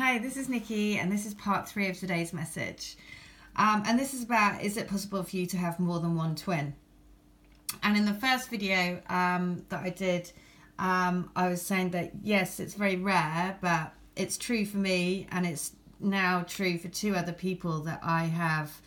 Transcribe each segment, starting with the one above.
Hi, this is Nikki, and this is part 3 of today's message. And this is about, is it possible for you to have more than one twin? And in the first video that I did, I was saying that yes, it's very rare, but it's true for me, and it's now true for 2 other people that I have,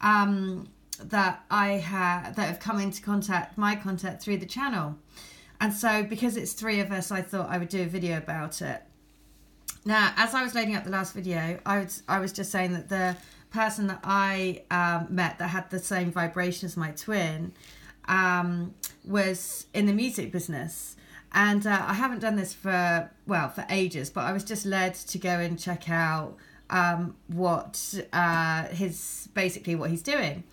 that have come into my contact through the channel. And so because it's 3 of us, I thought I would do a video about it. Now, as I was loading up the last video, I was just saying that the person that I met that had the same vibration as my twin was in the music business. And I haven't done this for ages, but I was just led to go and check out what he's doing.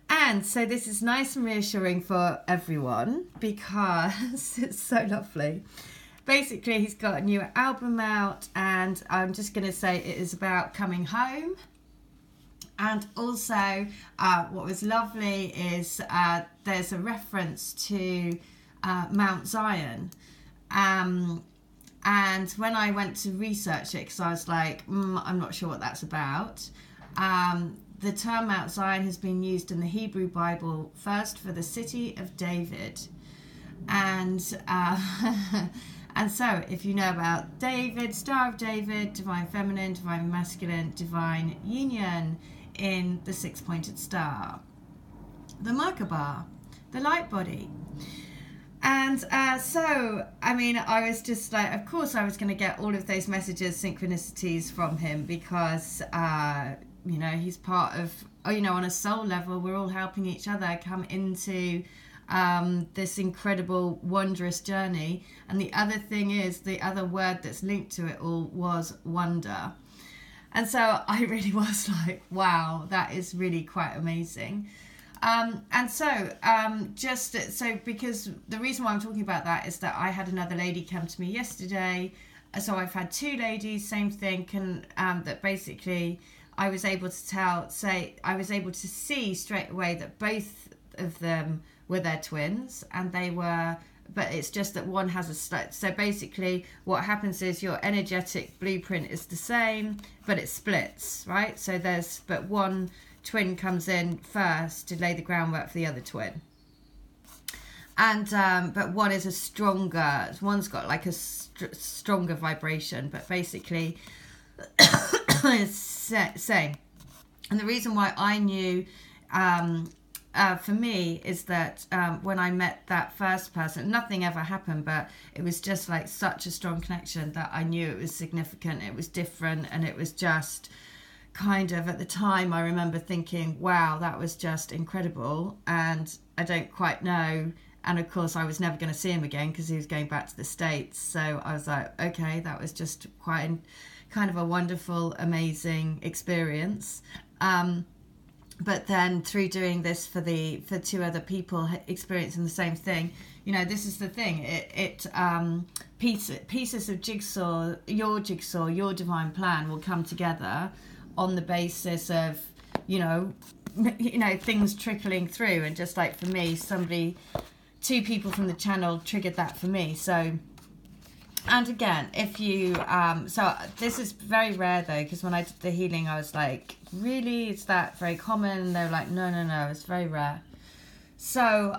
And so this is nice and reassuring for everyone because it's so lovely. Basically, he's got a new album out, and I'm just going to say it is about coming home. And also, what was lovely is there's a reference to Mount Zion. And when I went to research it, because I was like, I'm not sure what that's about, the term Mount Zion has been used in the Hebrew Bible first for the city of David. And and so, if you know about David, Star of David, Divine Feminine, Divine Masculine, Divine Union in the 6-pointed star, the Merkaba, the light body. And so, I mean, I was just like, of course I was going to get all of those messages, synchronicities from him because, he's part of, on a soul level, we're all helping each other come into this incredible, wondrous journey. And the other thing is, the other word that's linked to it all was wonder. And so I really was like, wow, that is really quite amazing. Because the reason why I'm talking about that is that I had another lady come to me yesterday. So I've had 2 ladies, same thing, that basically I was able to see straight away that both of them were their twins, and they were, but it's just that one has so basically what happens is your energetic blueprint is the same, but it splits, right? So but one twin comes in first to lay the groundwork for the other twin. And but one is one's got like a stronger vibration, but basically it's same. And the reason why I knew for me is that when I met that first person, nothing ever happened, but it was just like such a strong connection that I knew it was significant, it was different, and it was just kind of, at the time, I remember thinking, wow, that was just incredible. And I don't quite know. And of course, I was never going to see him again because he was going back to the States. So I was like, okay, that was just quite kind of a wonderful, amazing experience. But then through doing this for 2 other people experiencing the same thing, this is the thing. Pieces of your divine plan will come together on the basis of, things trickling through. And just like for me, 2 people from the channel triggered that for me. So, and again, if you, so this is very rare though, because when I did the healing, I was like, really, is that very common? And they were like, no, it's very rare. So,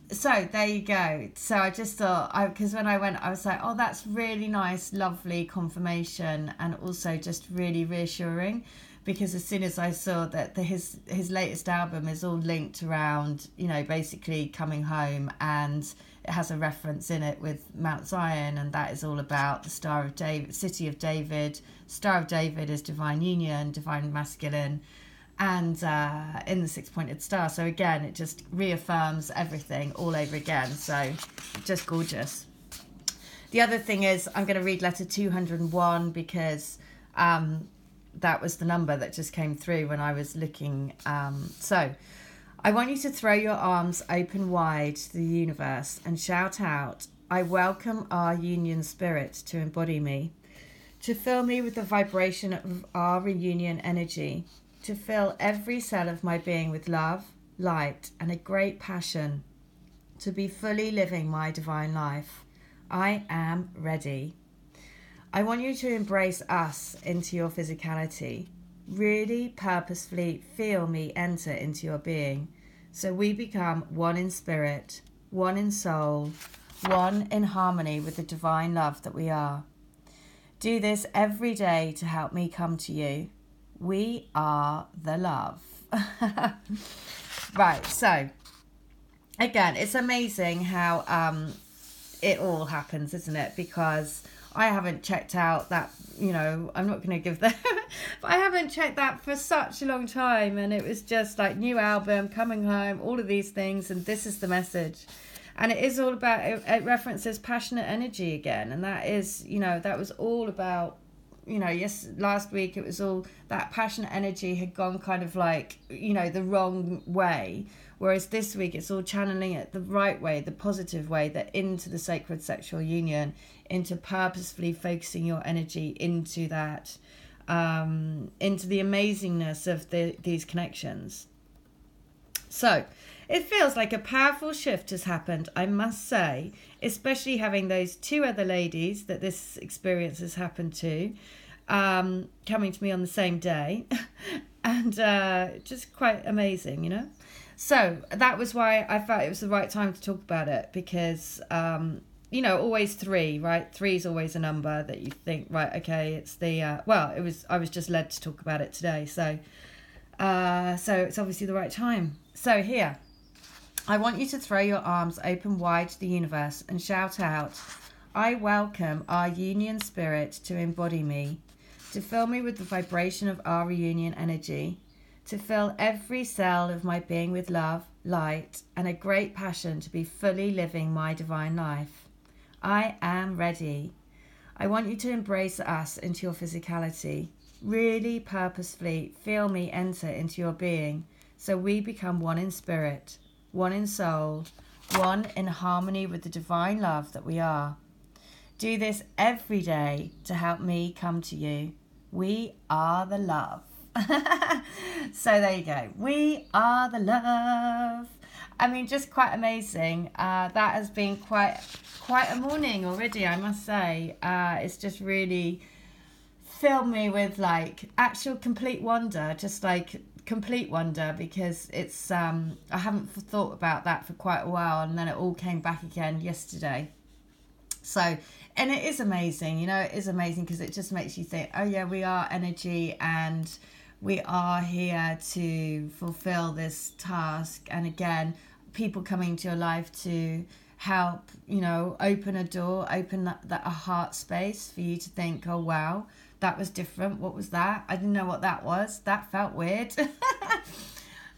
so there you go. So I just thought, because when I went, I was like, oh, that's really nice, lovely confirmation, and also just really reassuring, because as soon as I saw that his latest album is all linked around, basically coming home, and it has a reference in it with Mount Zion, and that is all about the Star of David, City of David. Star of David is Divine Union, Divine Masculine, and in the 6-pointed star. So again, it just reaffirms everything all over again. So just gorgeous. The other thing is, I'm going to read letter 201 because that was the number that just came through when I was looking. So I want you to throw your arms open wide to the universe and shout out, I welcome our union spirit to embody me, to fill me with the vibration of our reunion energy, to fill every cell of my being with love, light, and a great passion, to be fully living my divine life. I am ready. I want you to embrace us into your physicality. Really purposefully feel me enter into your being. So we become one in spirit, one in soul, one in harmony with the divine love that we are. Do this every day to help me come to you. We are the love. Right, so again, it's amazing how it all happens, isn't it? Because I haven't checked out that, you know, I'm not going to give that, but I haven't checked that for such a long time. And it was just like new album, coming home, all of these things. And this is the message. And it is all about, it references passionate energy again. And that is, you know, that was all about, you know, yes, last week it was all that passionate energy had gone kind of like, you know, the wrong way. Whereas this week it's all channeling it the right way, the positive way, that into the sacred sexual union, into purposefully focusing your energy into that, into the amazingness of these connections. So it feels like a powerful shift has happened, I must say, especially having those two other ladies that this experience has happened to, coming to me on the same day, and just quite amazing, you know. So that was why I felt it was the right time to talk about it, because, you know, always three, right? Three is always a number that you think, right, okay, it's the, I was just led to talk about it today. So it's obviously the right time. So here, I want you to throw your arms open wide to the universe and shout out, I welcome our union spirit to embody me, to fill me with the vibration of our reunion energy, to fill every cell of my being with love, light, and a great passion to be fully living my divine life. I am ready. I want you to embrace us into your physicality. Really purposefully feel me enter into your being, so we become one in spirit, one in soul, one in harmony with the divine love that we are. Do this every day to help me come to you. We are the love. So there you go. We are the love. I mean, just quite amazing. That has been quite a morning already, I must say. It's just really filled me with like actual complete wonder, just like complete wonder, because it's I haven't thought about that for quite a while, and then it all came back again yesterday. So, and it is amazing, you know, it is amazing because it just makes you think, oh yeah, we are energy and we are here to fulfill this task. And again, people coming to your life to help, you know, open a door, open a heart space for you to think, oh wow, that was different. What was that? I didn't know what that was. That felt weird.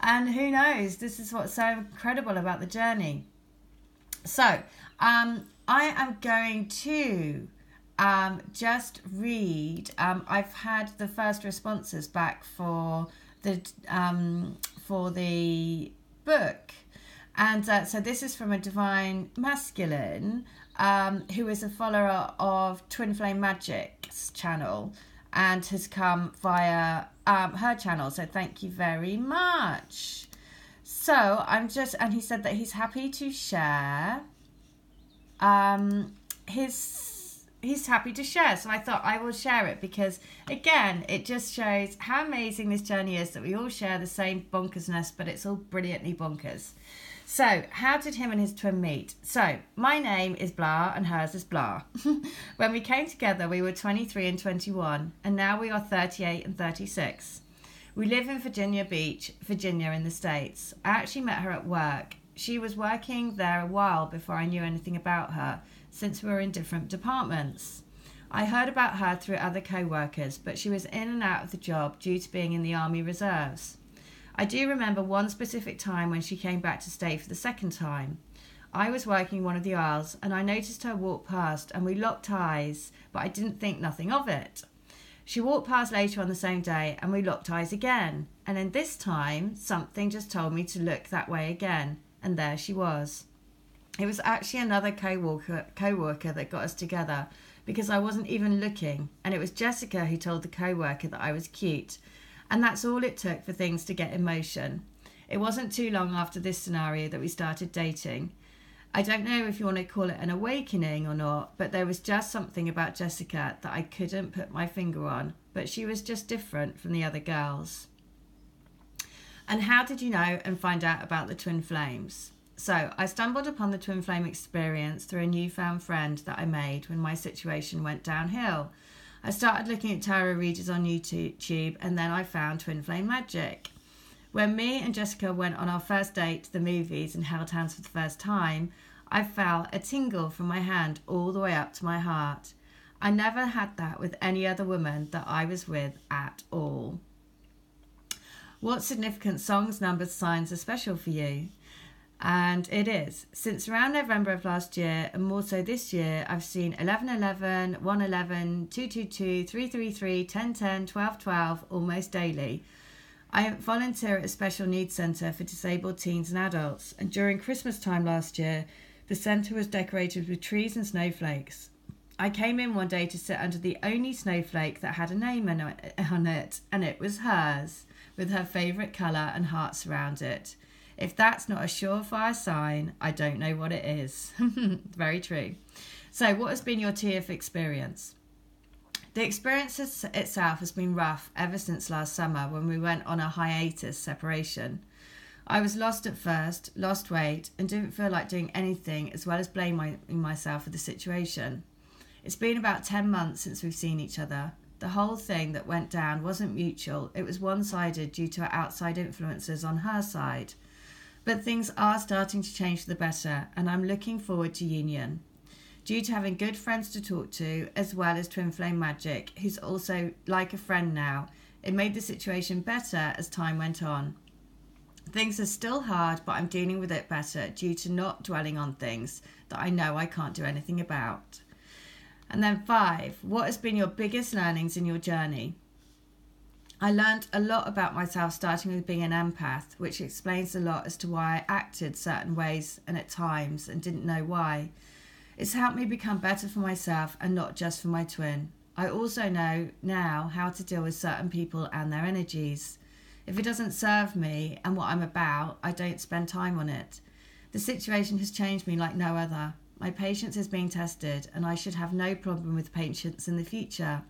And who knows? This is what's so incredible about the journey. So, I am going to just read. I've had the first responses back for the book, and so this is from a Divine Masculine who is a follower of Twin Flame Magic's channel and has come via her channel. So thank you very much. So and he said that he's happy to share. He's happy to share, so I thought I will share it because again it just shows how amazing this journey is, that we all share the same bonkersness, but it's all brilliantly bonkers. So how did him and his twin meet? So my name is Blah and hers is Blah. When we came together we were 23 and 21, and now we are 38 and 36. We live in Virginia Beach, Virginia in the States. I actually met her at work. She was working there a while before I knew anything about her, since we were in different departments. I heard about her through other co-workers, but she was in and out of the job due to being in the Army Reserves. I do remember one specific time when she came back to stay for the second time. I was working one of the aisles and I noticed her walk past and we locked eyes, but I didn't think nothing of it. She walked past later on the same day and we locked eyes again, and then this time something just told me to look that way again, and there she was. It was actually another co-worker that got us together because I wasn't even looking, and it was Jessica who told the co-worker that I was cute, and that's all it took for things to get in motion. It wasn't too long after this scenario that we started dating. I don't know if you want to call it an awakening or not, but there was just something about Jessica that I couldn't put my finger on, but she was just different from the other girls. And how did you know and find out about the twin flames? So I stumbled upon the twin flame experience through a newfound friend that I made when my situation went downhill. I started looking at tarot readers on YouTube, and then I found twin flame magic. When me and Jessica went on our first date to the movies and held hands for the first time, I felt a tingle from my hand all the way up to my heart. I never had that with any other woman that I was with at all. What significant songs, numbers, signs are special for you? And it is. Since around November of last year, and more so this year, I've seen 1111, 111, 222, 333, 1010, 1212 almost daily. I volunteer at a special needs centre for disabled teens and adults, and during Christmas time last year, the centre was decorated with trees and snowflakes. I came in one day to sit under the only snowflake that had a name on it, and it was hers, with her favourite colour and hearts around it. If that's not a surefire sign, I don't know what it is. Very true. So what has been your TF experience? The experience itself has been rough ever since last summer when we went on a hiatus separation. I was lost at first, lost weight, and didn't feel like doing anything, as well as blaming myself for the situation. It's been about 10 months since we've seen each other. The whole thing that went down wasn't mutual. It was one-sided due to outside influences on her side. But things are starting to change for the better, and I'm looking forward to union. Due to having good friends to talk to, as well as Twin Flame Magic, who's also like a friend now, it made the situation better as time went on. Things are still hard, but I'm dealing with it better due to not dwelling on things that I know I can't do anything about. And then 5, what has been your biggest learnings in your journey? I learned a lot about myself, starting with being an empath, which explains a lot as to why I acted certain ways and at times and didn't know why. It's helped me become better for myself and not just for my twin. I also know now how to deal with certain people and their energies. If it doesn't serve me and what I'm about, I don't spend time on it. The situation has changed me like no other. My patience is being tested, and I should have no problem with patience in the future.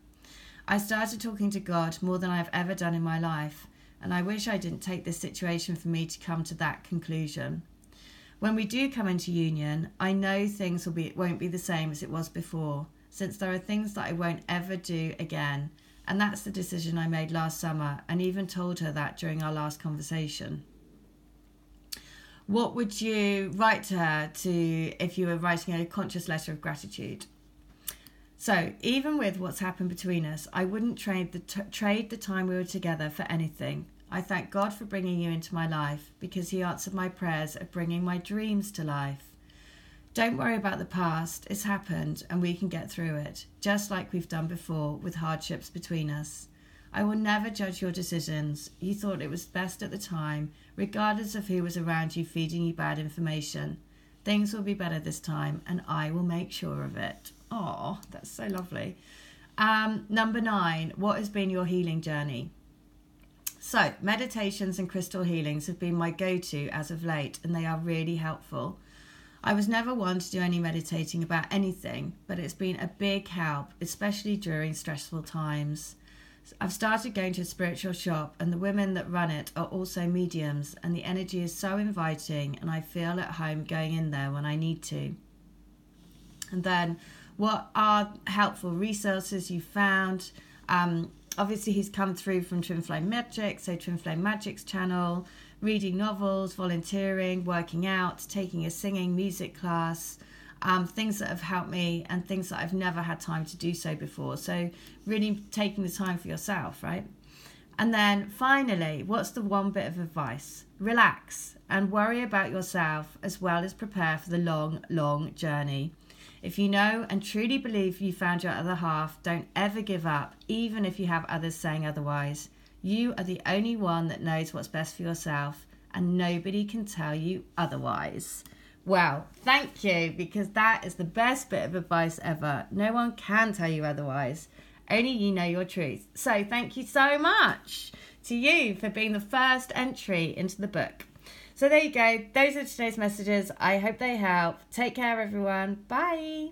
I started talking to God more than I've ever done in my life, and I wish I didn't take this situation for me to come to that conclusion. When we do come into union, I know things won't be the same as it was before, since there are things that I won't ever do again, and that's the decision I made last summer, and even told her that during our last conversation. What would you write to her if you were writing a conscious letter of gratitude? So, even with what's happened between us, I wouldn't trade the time we were together for anything. I thank God for bringing you into my life, because he answered my prayers of bringing my dreams to life. Don't worry about the past. It's happened and we can get through it, just like we've done before with hardships between us. I will never judge your decisions. You thought it was best at the time, regardless of who was around you feeding you bad information. Things will be better this time, and I will make sure of it. Oh, that's so lovely. Number 9, what has been your healing journey? So, meditations and crystal healings have been my go-to as of late, and they are really helpful. I was never one to do any meditating about anything, but it's been a big help, especially during stressful times. I've started going to a spiritual shop, and the women that run it are also mediums, and the energy is so inviting, and I feel at home going in there when I need to. And then, what are helpful resources you found? Obviously, he's come through from Twin Flame Magic, so Twin Flame Magic's channel, reading novels, volunteering, working out, taking a singing music class, things that have helped me and things that I've never had time to do so before. So really taking the time for yourself, right? And then finally, what's the one bit of advice? Relax and worry about yourself, as well as prepare for the long, long journey. If you know and truly believe you found your other half, don't ever give up, even if you have others saying otherwise. You are the only one that knows what's best for yourself, and nobody can tell you otherwise. Well, thank you, because that is the best bit of advice ever. No one can tell you otherwise. Only you know your truth. So thank you so much to you for being the first entry into the book. So there you go. Those are today's messages. I hope they help. Take care, everyone. Bye.